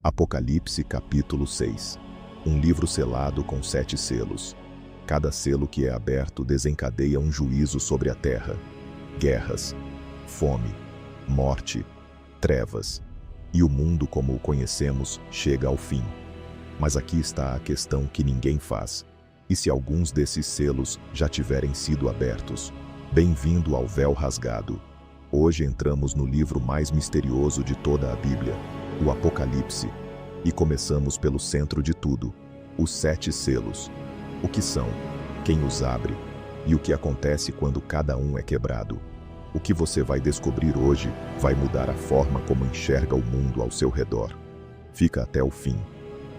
Apocalipse capítulo 6. Um livro selado com 7 selos. Cada selo que é aberto desencadeia um juízo sobre a terra. Guerras, fome, morte, trevas. E o mundo como o conhecemos chega ao fim. Mas aqui está a questão que ninguém faz. E se alguns desses selos já tiverem sido abertos? Bem-vindo ao véu rasgado. Hoje entramos no livro mais misterioso de toda a Bíblia, o Apocalipse, e começamos pelo centro de tudo, os 7 selos. O que são, quem os abre, e o que acontece quando cada um é quebrado. O que você vai descobrir hoje vai mudar a forma como enxerga o mundo ao seu redor. Fica até o fim,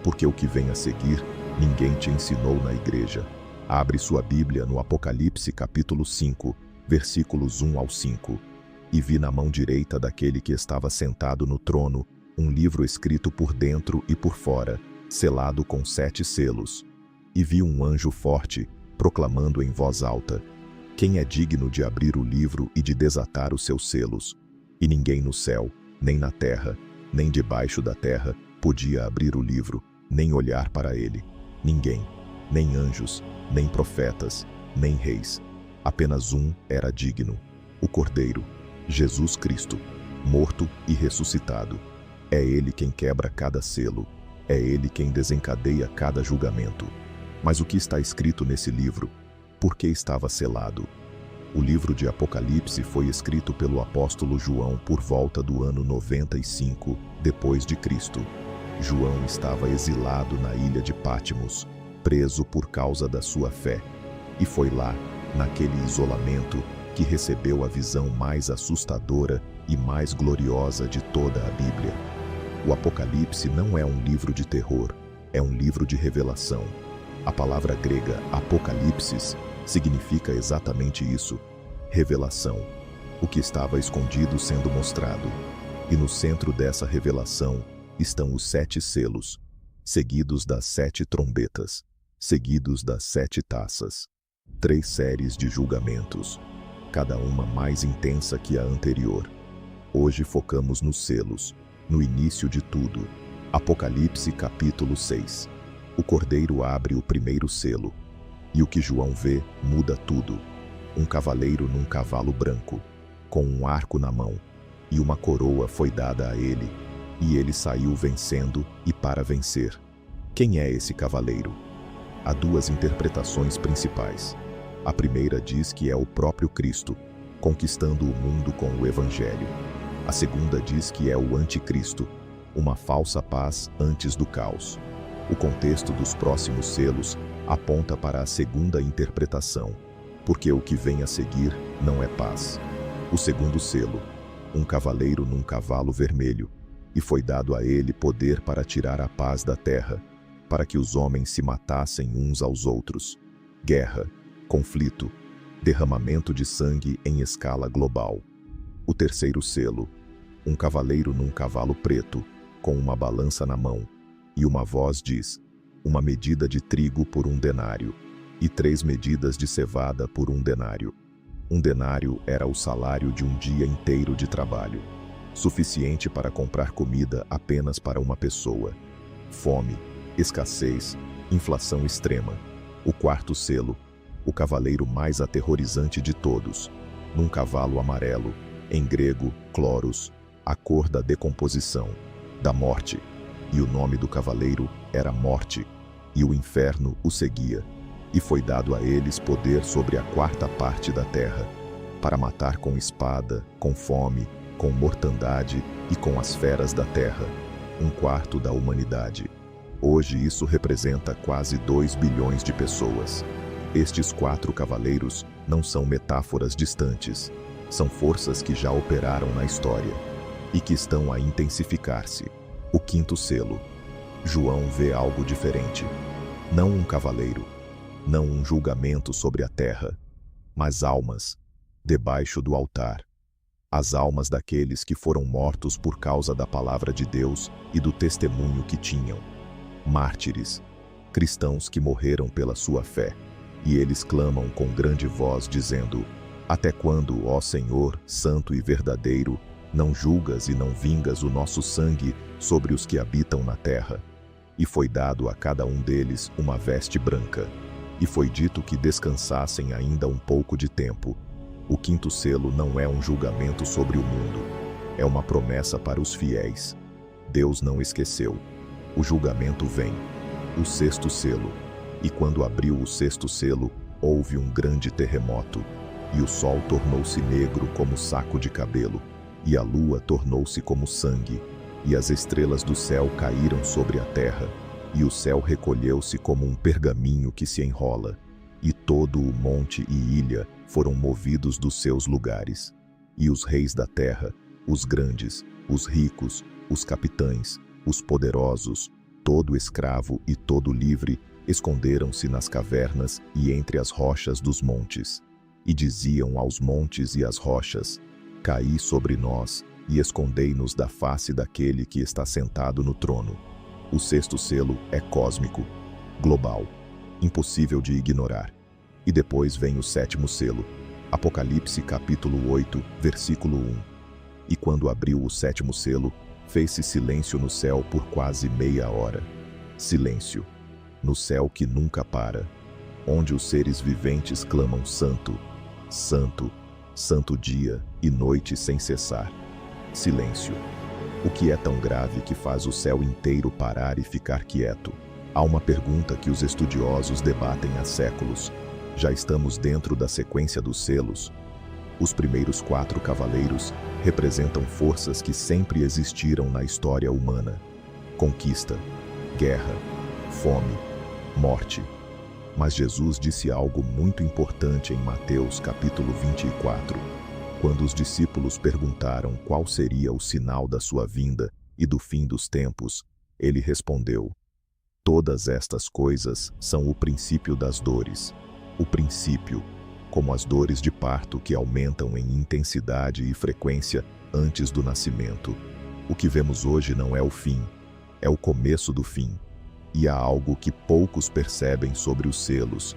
porque o que vem a seguir, ninguém te ensinou na igreja. Abre sua Bíblia no Apocalipse capítulo 5, versículos 1 ao 5. E vi na mão direita daquele que estava sentado no trono um livro escrito por dentro e por fora, selado com 7 selos. E vi um anjo forte, proclamando em voz alta: quem é digno de abrir o livro e de desatar os seus selos? E ninguém no céu, nem na terra, nem debaixo da terra, podia abrir o livro, nem olhar para ele. Ninguém, nem anjos, nem profetas, nem reis. Apenas um era digno: o Cordeiro, Jesus Cristo, morto e ressuscitado. É ele quem quebra cada selo, é ele quem desencadeia cada julgamento. Mas o que está escrito nesse livro? Por que estava selado? O livro de Apocalipse foi escrito pelo apóstolo João por volta do ano 95 depois de Cristo. João estava exilado na ilha de Patmos, preso por causa da sua fé. E foi lá, naquele isolamento, que recebeu a visão mais assustadora e mais gloriosa de toda a Bíblia. O Apocalipse não é um livro de terror, é um livro de revelação. A palavra grega apocalipsis significa exatamente isso: revelação. O que estava escondido sendo mostrado. E no centro dessa revelação estão os 7 selos, seguidos das 7 trombetas, seguidos das 7 taças. 3 séries de julgamentos, cada uma mais intensa que a anterior. Hoje focamos nos selos, no início de tudo. Apocalipse capítulo 6. O Cordeiro abre o primeiro selo, e o que João vê muda tudo. Um cavaleiro num cavalo branco, com um arco na mão, e uma coroa foi dada a ele, e ele saiu vencendo e para vencer. Quem é esse cavaleiro? Há 2 interpretações principais. A primeira diz que é o próprio Cristo, conquistando o mundo com o Evangelho. A segunda diz que é o Anticristo, uma falsa paz antes do caos. O contexto dos próximos selos aponta para a segunda interpretação, porque o que vem a seguir não é paz. O segundo selo, um cavaleiro num cavalo vermelho, e foi dado a ele poder para tirar a paz da terra, para que os homens se matassem uns aos outros. Guerra, conflito, derramamento de sangue em escala global. O terceiro selo, um cavaleiro num cavalo preto, com uma balança na mão, e uma voz diz: uma medida de trigo por 1 denário, e 3 medidas de cevada por 1 denário. 1 denário era o salário de um dia inteiro de trabalho, suficiente para comprar comida apenas para uma pessoa. Fome, escassez, inflação extrema. O quarto selo, o cavaleiro mais aterrorizante de todos, num cavalo amarelo, em grego, chloros, a cor da decomposição, da morte, e o nome do cavaleiro era Morte, e o inferno o seguia, e foi dado a eles poder sobre a 4ª parte da terra, para matar com espada, com fome, com mortandade e com as feras da terra, 1/4 da humanidade. Hoje isso representa quase 2 bilhões de pessoas. Estes 4 cavaleiros não são metáforas distantes, são forças que já operaram na história e que estão a intensificar-se. O 5º selo. João vê algo diferente. Não um cavaleiro, não um julgamento sobre a terra, mas almas, debaixo do altar. As almas daqueles que foram mortos por causa da palavra de Deus e do testemunho que tinham. Mártires, cristãos que morreram pela sua fé. E eles clamam com grande voz, dizendo: até quando, ó Senhor, santo e verdadeiro, Não julgas e não vingas o nosso sangue sobre os que habitam na terra. E foi dado a cada um deles uma veste branca. E foi dito que descansassem ainda um pouco de tempo. O quinto selo não é um julgamento sobre o mundo. É uma promessa para os fiéis. Deus não esqueceu. O julgamento vem. O sexto selo. E quando abriu o sexto selo, houve um grande terremoto. E o sol tornou-se negro como saco de cabelo. E a lua tornou-se como sangue. E as estrelas do céu caíram sobre a terra. E o céu recolheu-se como um pergaminho que se enrola. E todo o monte e ilha foram movidos dos seus lugares. E os reis da terra, os grandes, os ricos, os capitães, os poderosos, todo escravo e todo livre, esconderam-se nas cavernas e entre as rochas dos montes. E diziam aos montes e às rochas: caí sobre nós e escondei-nos da face daquele que está sentado no trono. O sexto selo é cósmico, global, impossível de ignorar. E depois vem o sétimo selo. Apocalipse capítulo 8, versículo 1. E quando abriu o sétimo selo, fez-se silêncio no céu por quase meia hora. Silêncio, no céu que nunca para, onde os seres viventes clamam santo, santo, santo dia e noite sem cessar. Silêncio. O que é tão grave que faz o céu inteiro parar e ficar quieto? Há uma pergunta que os estudiosos debatem há séculos. Já estamos dentro da sequência dos selos? Os primeiros 4 cavaleiros representam forças que sempre existiram na história humana: conquista, guerra, fome, morte. Mas Jesus disse algo muito importante em Mateus capítulo 24. Quando os discípulos perguntaram qual seria o sinal da sua vinda e do fim dos tempos, ele respondeu: todas estas coisas são o princípio das dores. O princípio, como as dores de parto que aumentam em intensidade e frequência antes do nascimento. O que vemos hoje não é o fim, é o começo do fim. E há algo que poucos percebem sobre os selos.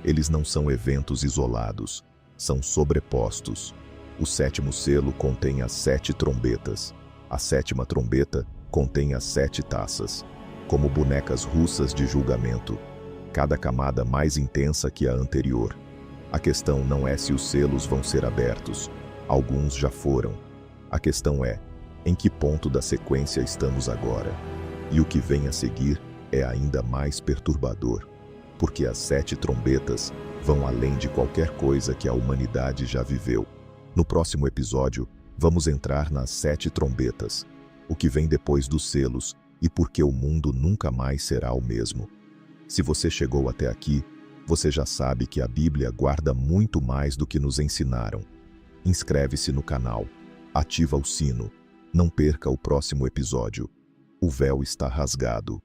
Eles não são eventos isolados, são sobrepostos. O sétimo selo contém as 7 trombetas. A sétima trombeta contém as 7 taças, como bonecas russas de julgamento, cada camada mais intensa que a anterior. A questão não é se os selos vão ser abertos. Alguns já foram. A questão é, em que ponto da sequência estamos agora? E o que vem a seguir é ainda mais perturbador, porque as 7 trombetas vão além de qualquer coisa que a humanidade já viveu. No próximo episódio, vamos entrar nas 7 trombetas, o que vem depois dos selos e por que o mundo nunca mais será o mesmo. Se você chegou até aqui, você já sabe que a Bíblia guarda muito mais do que nos ensinaram. Inscreve-se no canal, ativa o sino, não perca o próximo episódio. O véu está rasgado.